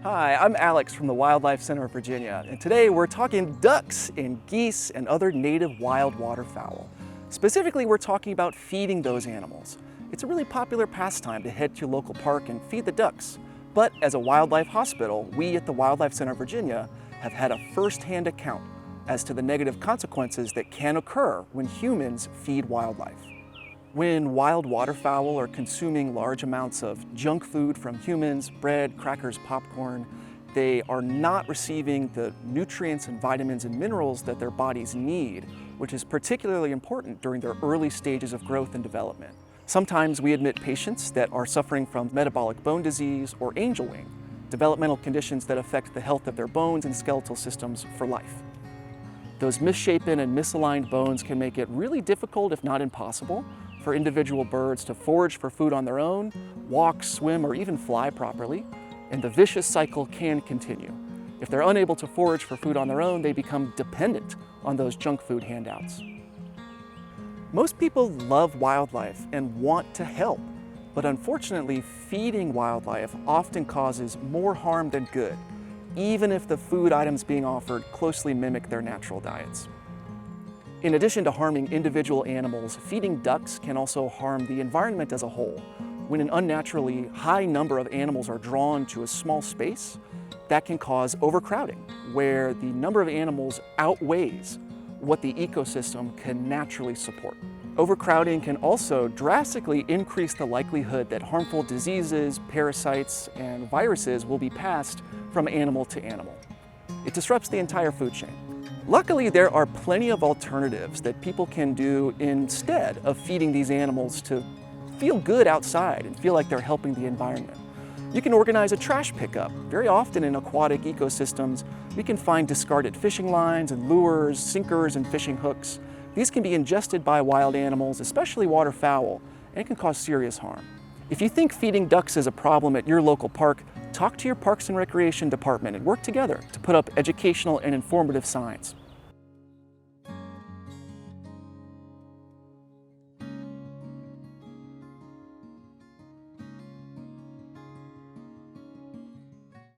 Hi, I'm Alex from the Wildlife Center of Virginia, and today we're talking ducks and geese and other native wild waterfowl. Specifically, we're talking about feeding those animals. It's a really popular pastime to head to your local park and feed the ducks. But as a wildlife hospital, we at the Wildlife Center of Virginia have had a first-hand account as to the negative consequences that can occur when humans feed wildlife. When wild waterfowl are consuming large amounts of junk food from humans, bread, crackers, popcorn, they are not receiving the nutrients and vitamins and minerals that their bodies need, which is particularly important during their early stages of growth and development. Sometimes we admit patients that are suffering from metabolic bone disease or angel wing, developmental conditions that affect the health of their bones and skeletal systems for life. Those misshapen and misaligned bones can make it really difficult, if not impossible, for individual birds to forage for food on their own, walk, swim, or even fly properly, and the vicious cycle can continue. If they're unable to forage for food on their own, they become dependent on those junk food handouts. Most people love wildlife and want to help, but unfortunately, feeding wildlife often causes more harm than good, even if the food items being offered closely mimic their natural diets. In addition to harming individual animals, feeding ducks can also harm the environment as a whole. When an unnaturally high number of animals are drawn to a small space, that can cause overcrowding, where the number of animals outweighs what the ecosystem can naturally support. Overcrowding can also drastically increase the likelihood that harmful diseases, parasites, and viruses will be passed from animal to animal. It disrupts the entire food chain. Luckily, there are plenty of alternatives that people can do instead of feeding these animals to feel good outside and feel like they're helping the environment. You can organize a trash pickup. Very often in aquatic ecosystems, we can find discarded fishing lines and lures, sinkers, and fishing hooks. These can be ingested by wild animals, especially waterfowl, and can cause serious harm. If you think feeding ducks is a problem at your local park, talk to your Parks and Recreation department and work together to put up educational and informative signs.